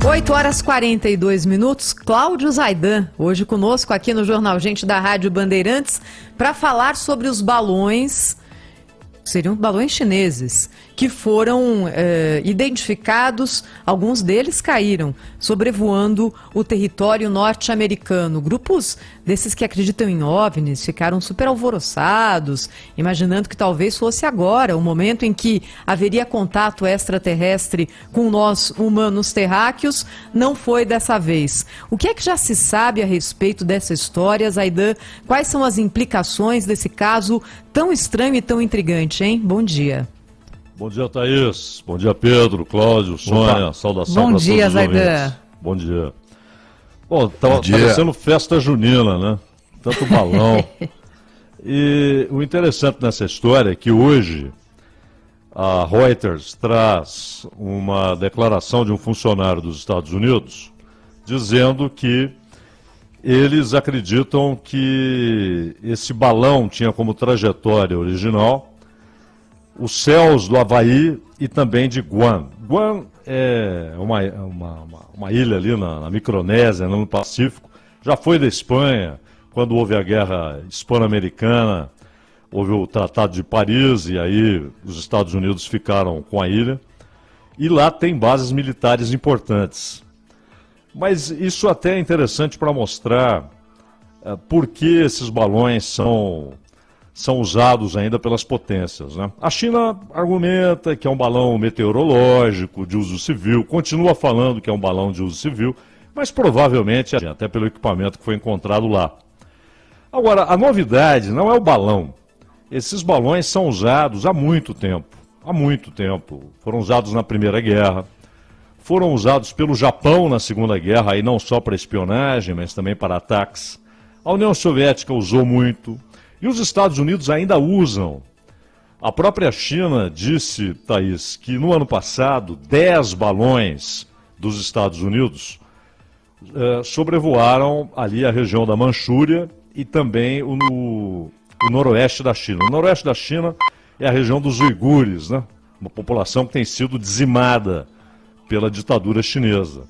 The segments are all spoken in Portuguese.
8h42, Cláudio Zaidan, hoje conosco aqui no Jornal Gente da Rádio Bandeirantes, para falar sobre os balões, seriam balões chineses, que foram identificados, alguns deles caíram, sobrevoando o território norte-americano. Grupos desses que acreditam em OVNIs ficaram super alvoroçados, imaginando que talvez fosse agora, o momento em que haveria contato extraterrestre com nós humanos terráqueos. Não foi dessa vez. O que é que já se sabe a respeito dessa história, Zaidan? Quais são as implicações desse caso tão estranho e tão intrigante, hein? Bom dia. Bom dia, Thaís. Bom dia, Pedro, Cláudio, Sônia. Opa. Saudação para todos os ouvintes. Bom dia, Zaidan. Bom dia. Bom, tá parecendo festa junina, né? Tanto balão. E o interessante nessa história é que hoje a Reuters traz uma declaração de um funcionário dos Estados Unidos dizendo que eles acreditam que esse balão tinha como trajetória original os céus do Havaí e também de Guam. Guam é uma ilha ali na Micronésia, no Pacífico. Já foi da Espanha, quando houve a guerra hispano-americana, houve o Tratado de Paris, e aí os Estados Unidos ficaram com a ilha. E lá tem bases militares importantes. Mas isso até é interessante para mostrar por que esses balões são usados ainda pelas potências, né? A China argumenta que é um balão meteorológico de uso civil, continua falando que é um balão de uso civil, mas provavelmente até pelo equipamento que foi encontrado lá. Agora, a novidade não é o balão. Esses balões são usados há muito tempo. Há muito tempo. Foram usados na Primeira Guerra, foram usados pelo Japão na Segunda Guerra, e não só para espionagem, mas também para ataques. A União Soviética usou muito. E os Estados Unidos ainda usam. A própria China disse, Thaís, que no ano passado 10 balões dos Estados Unidos sobrevoaram ali a região da Manchúria e também o noroeste da China. O noroeste da China é a região dos uigures, né? Uma população que tem sido dizimada pela ditadura chinesa.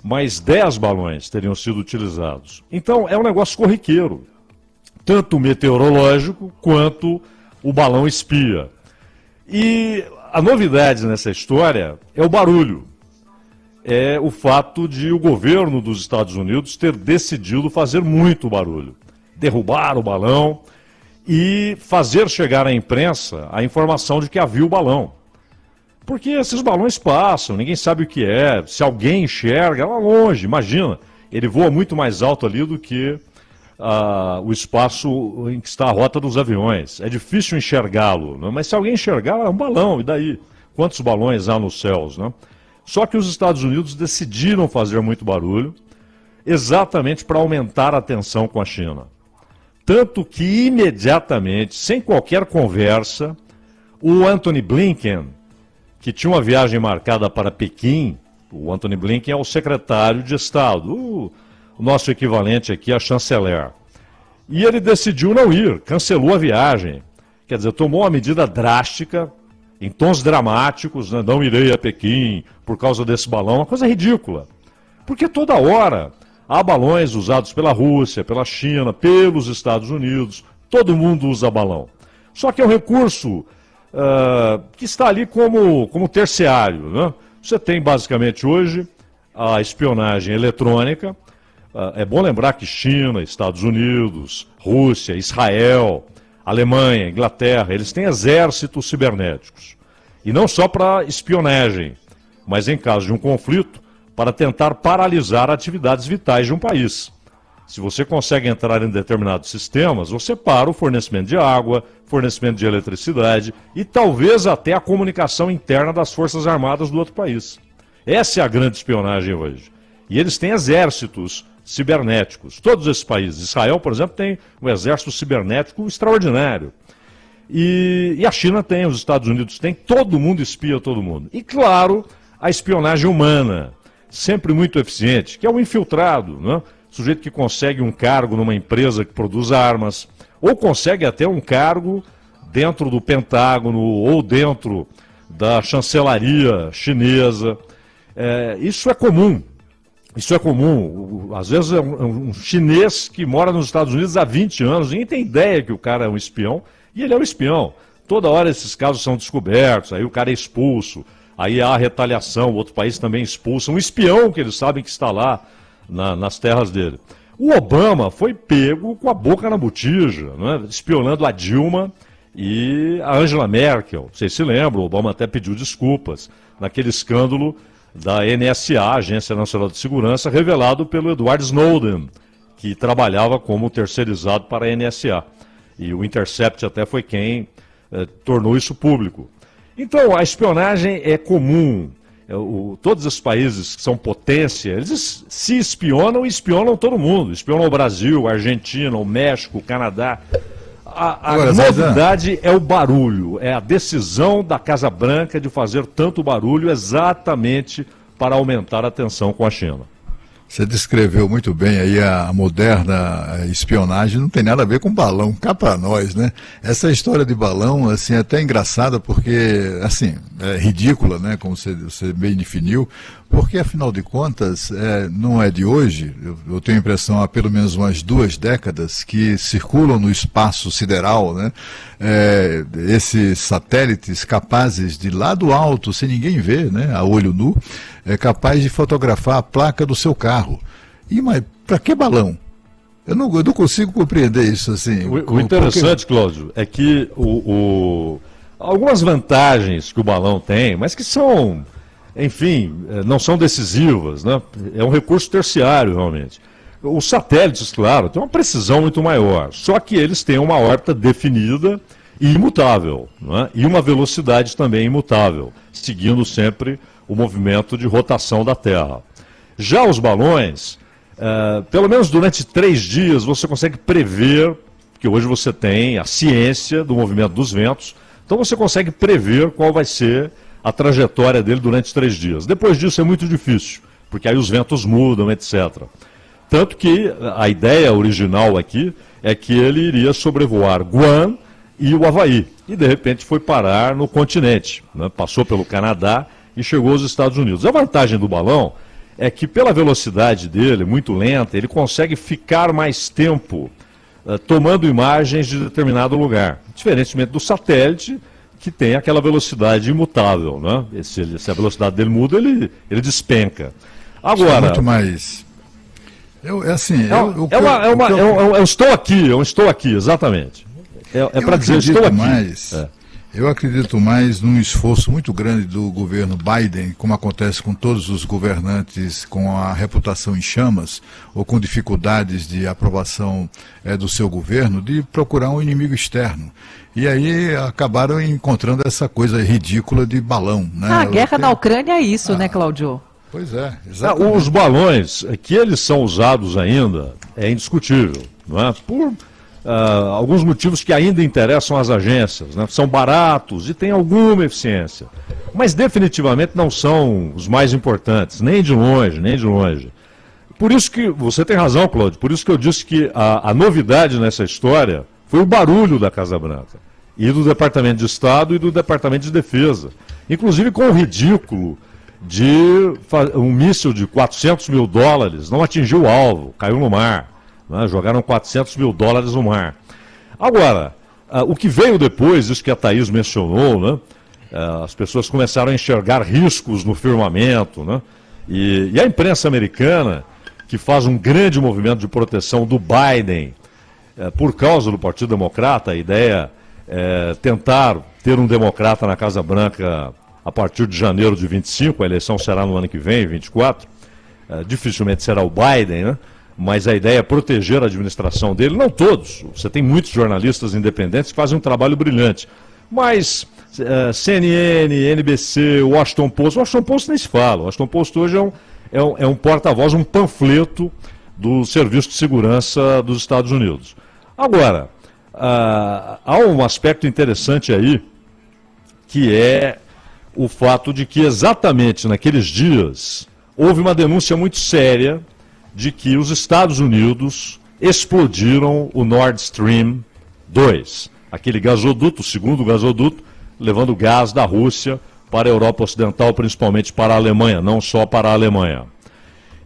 Mas 10 balões teriam sido utilizados. Então é um negócio corriqueiro, tanto meteorológico quanto o balão espia. E a novidade nessa história é o barulho. É o fato de o governo dos Estados Unidos ter decidido fazer muito barulho. Derrubar o balão e fazer chegar à imprensa a informação de que havia o balão. Porque esses balões passam, ninguém sabe o que é. Se alguém enxerga, lá longe, imagina, ele voa muito mais alto ali do que o espaço em que está a rota dos aviões. É difícil enxergá-lo, né? Mas se alguém enxergar, é um balão, e daí? Quantos balões há nos céus, né? Só que os Estados Unidos decidiram fazer muito barulho, exatamente para aumentar a tensão com a China. Tanto que imediatamente, sem qualquer conversa, o Antony Blinken, que tinha uma viagem marcada para Pequim, o Antony Blinken é o secretário de Estado, o nosso equivalente aqui a chanceler. E ele decidiu não ir, cancelou a viagem. Quer dizer, tomou uma medida drástica, em tons dramáticos, né? Não irei a Pequim por causa desse balão, uma coisa ridícula. Porque toda hora há balões usados pela Rússia, pela China, pelos Estados Unidos, todo mundo usa balão. Só que é um recurso que está ali como terciário, né? Você tem basicamente hoje a espionagem eletrônica. É bom lembrar que China, Estados Unidos, Rússia, Israel, Alemanha, Inglaterra, eles têm exércitos cibernéticos. E não só para espionagem, mas em caso de um conflito, para tentar paralisar atividades vitais de um país. Se você consegue entrar em determinados sistemas, você para o fornecimento de água, fornecimento de eletricidade e talvez até a comunicação interna das Forças Armadas do outro país. Essa é a grande espionagem hoje. E eles têm exércitos cibernéticos. Todos esses países. Israel, por exemplo, tem um exército cibernético extraordinário. E a China tem, os Estados Unidos têm, todo mundo espia todo mundo. E, claro, a espionagem humana, sempre muito eficiente, que é o infiltrado, né? Sujeito que consegue um cargo numa empresa que produz armas, ou consegue até um cargo dentro do Pentágono ou dentro da chancelaria chinesa. Isso é comum. Isso é comum. Às vezes é um chinês que mora nos Estados Unidos há 20 anos, ninguém tem ideia que o cara é um espião, e ele é um espião. Toda hora esses casos são descobertos, aí o cara é expulso, aí há retaliação, o outro país também expulsa. Um espião que eles sabem que está lá nas terras dele. O Obama foi pego com a boca na botija, né, espionando a Dilma e a Angela Merkel. Vocês se lembram, o Obama até pediu desculpas naquele escândalo da NSA, Agência Nacional de Segurança, revelado pelo Edward Snowden, que trabalhava como terceirizado para a NSA. E o Intercept até foi quem tornou isso público. Então, a espionagem é comum. Todos os países que são potência, eles se espionam e espionam todo mundo. Espionam o Brasil, a Argentina, o México, o Canadá. A novidade é o barulho, é a decisão da Casa Branca de fazer tanto barulho exatamente para aumentar a tensão com a China. Você descreveu muito bem aí a moderna espionagem, não tem nada a ver com balão, cá para nós, né? Essa história de balão, assim, é até engraçada porque, assim, é ridícula, né, como você bem definiu, porque, afinal de contas, não é de hoje, eu tenho a impressão há pelo menos umas 2 décadas que circulam no espaço sideral, né, esses satélites capazes de lá do alto, sem ninguém ver, né, a olho nu, capaz de fotografar a placa do seu carro. Mas para que balão? Eu não consigo compreender isso assim. O interessante, Cláudio, é que algumas vantagens que o balão tem, mas que são, enfim, não são decisivas, né? É um recurso terciário, realmente. Os satélites, claro, têm uma precisão muito maior, só que eles têm uma órbita definida e imutável, né? E uma velocidade também imutável, seguindo sempre o movimento de rotação da Terra. Já os balões, pelo menos durante 3 dias, você consegue prever, porque hoje você tem a ciência do movimento dos ventos, então você consegue prever qual vai ser a trajetória dele durante 3 dias. Depois disso é muito difícil, porque aí os ventos mudam, etc. Tanto que a ideia original aqui é que ele iria sobrevoar Guam e o Havaí, e de repente foi parar no continente, né? Passou pelo Canadá e chegou aos Estados Unidos. A vantagem do balão é que, pela velocidade dele, muito lenta, ele consegue ficar mais tempo tomando imagens de determinado lugar. Diferentemente do satélite, que tem aquela velocidade imutável, né? Se a velocidade dele muda, ele despenca. Agora... muito mais... Eu estou aqui, exatamente. É para dizer, estou aqui. Eu acredito mais num esforço muito grande do governo Biden, como acontece com todos os governantes com a reputação em chamas, ou com dificuldades de aprovação do seu governo, de procurar um inimigo externo. E aí acabaram encontrando essa coisa ridícula de balão, né? A guerra na Ucrânia é isso, né, Cláudio? Pois é, exatamente. Os balões, que eles são usados ainda, é indiscutível, não é? Por alguns motivos que ainda interessam às agências, né? São baratos e têm alguma eficiência, mas definitivamente não são os mais importantes, nem de longe, nem de longe. Por isso que, você tem razão, Cláudio, por isso que eu disse que a novidade nessa história foi o barulho da Casa Branca, e do Departamento de Estado e do Departamento de Defesa, inclusive com o ridículo de um míssil de $400 mil não atingiu o alvo, caiu no mar. Jogaram $400 mil no mar. Agora, o que veio depois, isso que a Thaís mencionou, né? As pessoas começaram a enxergar riscos no firmamento, né? E a imprensa americana, que faz um grande movimento de proteção do Biden, por causa do Partido Democrata, a ideia é tentar ter um democrata na Casa Branca a partir de janeiro de 25, a eleição será no ano que vem, 24, dificilmente será o Biden, né? Mas a ideia é proteger a administração dele, não todos, você tem muitos jornalistas independentes que fazem um trabalho brilhante, mas CNN, NBC, Washington Post nem se fala, o Washington Post hoje é um porta-voz, um panfleto do Serviço de Segurança dos Estados Unidos. Agora, há um aspecto interessante aí, que é o fato de que exatamente naqueles dias houve uma denúncia muito séria de que os Estados Unidos explodiram o Nord Stream 2, aquele gasoduto, o segundo gasoduto, levando gás da Rússia para a Europa Ocidental, principalmente para a Alemanha, não só para a Alemanha.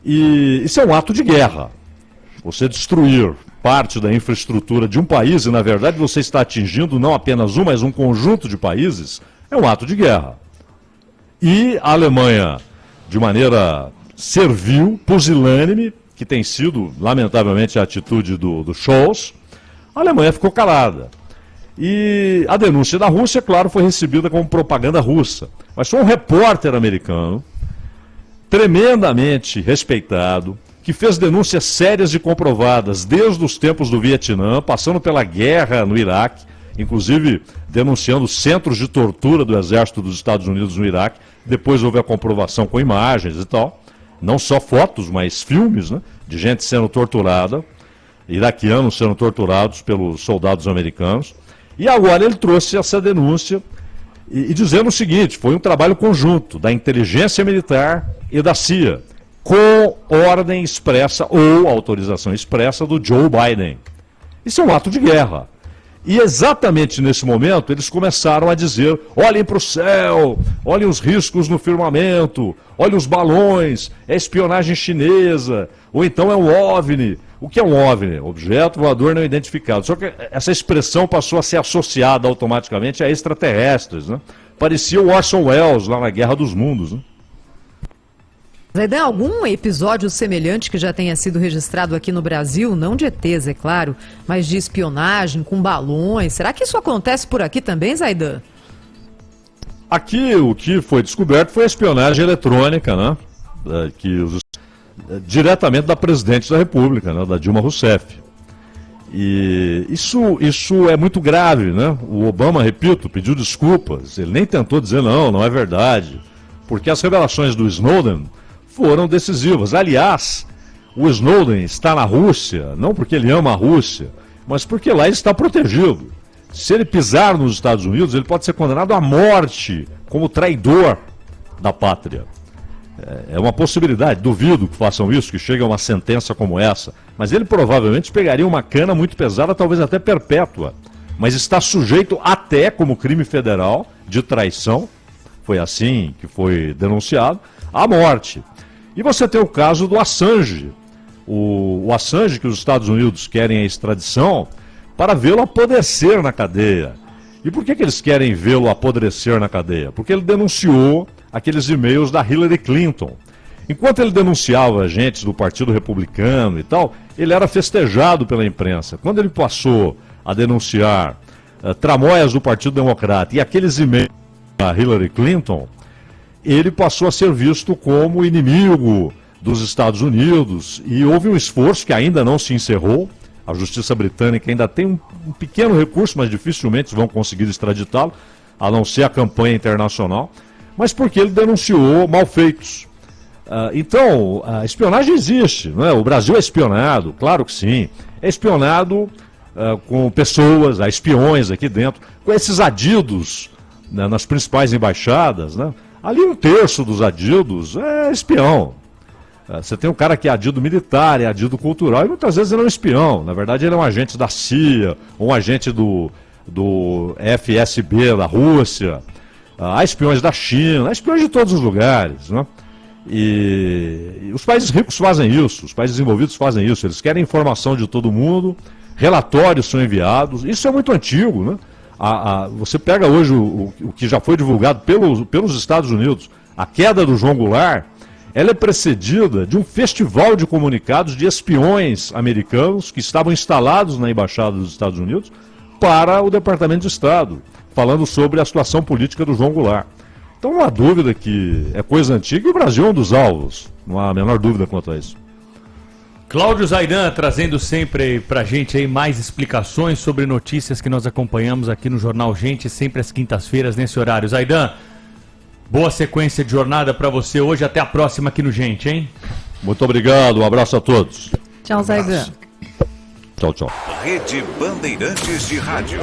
E isso é um ato de guerra. Você destruir parte da infraestrutura de um país, e na verdade você está atingindo não apenas um, mas um conjunto de países, é um ato de guerra. E a Alemanha, de maneira servil, pusilânime, que tem sido, lamentavelmente, a atitude do Scholz, a Alemanha ficou calada. E a denúncia da Rússia, claro, foi recebida como propaganda russa. Mas foi um repórter americano, tremendamente respeitado, que fez denúncias sérias e comprovadas desde os tempos do Vietnã, passando pela guerra no Iraque, inclusive denunciando centros de tortura do exército dos Estados Unidos no Iraque. Depois houve a comprovação com imagens e tal. Não só fotos, mas filmes, né, de gente sendo torturada, iraquianos sendo torturados pelos soldados americanos. E agora ele trouxe essa denúncia e dizendo o seguinte: foi um trabalho conjunto da inteligência militar e da CIA, com ordem expressa ou autorização expressa do Joe Biden. Isso é um ato de guerra. E exatamente nesse momento eles começaram a dizer: olhem para o céu, olhem os riscos no firmamento, olhem os balões, é espionagem chinesa, ou então é um OVNI. O que é um OVNI? Objeto voador não identificado. Só que essa expressão passou a ser associada automaticamente a extraterrestres, né? Parecia o Orson Welles lá na Guerra dos Mundos, né? Zaidan, algum episódio semelhante que já tenha sido registrado aqui no Brasil, não de ETs, é claro, mas de espionagem com balões? Será que isso acontece por aqui também, Zaidan? Aqui o que foi descoberto foi a espionagem eletrônica, né? Diretamente da presidente da República, né? Da Dilma Rousseff. E isso é muito grave, né? O Obama, repito, pediu desculpas, ele nem tentou dizer não é verdade, porque as revelações do Snowden foram decisivas. Aliás, o Snowden está na Rússia, não porque ele ama a Rússia, mas porque lá ele está protegido. Se ele pisar nos Estados Unidos, ele pode ser condenado à morte como traidor da pátria. É uma possibilidade, duvido que façam isso, que chegue a uma sentença como essa, mas ele provavelmente pegaria uma cana muito pesada, talvez até perpétua, mas está sujeito até, como crime federal de traição, foi assim que foi denunciado, à morte. E você tem o caso do Assange, o Assange que os Estados Unidos querem a extradição para vê-lo apodrecer na cadeia. E por que eles querem vê-lo apodrecer na cadeia? Porque ele denunciou aqueles e-mails da Hillary Clinton. Enquanto ele denunciava agentes do Partido Republicano e tal, ele era festejado pela imprensa. Quando ele passou a denunciar tramóias do Partido Democrata e aqueles e-mails da Hillary Clinton, ele passou a ser visto como inimigo dos Estados Unidos e houve um esforço que ainda não se encerrou. A justiça britânica ainda tem um pequeno recurso, mas dificilmente vão conseguir extraditá-lo, a não ser a campanha internacional, mas porque ele denunciou malfeitos. Então, a espionagem existe, não é? O Brasil é espionado, claro que sim. É espionado com pessoas, há espiões aqui dentro, com esses adidos, né, nas principais embaixadas, né? Ali 1/3 dos adidos é espião. Você tem um cara que é adido militar, é adido cultural, e muitas vezes ele é um espião. Na verdade, ele é um agente da CIA, um agente do FSB da Rússia. Há espiões da China, há espiões de todos os lugares, né? E os países ricos fazem isso, os países desenvolvidos fazem isso. Eles querem informação de todo mundo, relatórios são enviados. Isso é muito antigo, né? Você pega hoje o que já foi divulgado pelos Estados Unidos, a queda do João Goulart, ela é precedida de um festival de comunicados de espiões americanos que estavam instalados na Embaixada dos Estados Unidos para o Departamento de Estado, falando sobre a situação política do João Goulart. Então não há dúvida que é coisa antiga e o Brasil é um dos alvos, não há a menor dúvida quanto a isso. Cláudio Zaidan trazendo sempre pra gente aí mais explicações sobre notícias que nós acompanhamos aqui no Jornal Gente, sempre às quintas-feiras nesse horário. Zaidan, boa sequência de jornada pra você hoje, até a próxima aqui no Gente, hein? Muito obrigado, um abraço a todos. Tchau, Zaidan. Tchau, tchau. Rede Bandeirantes de Rádio.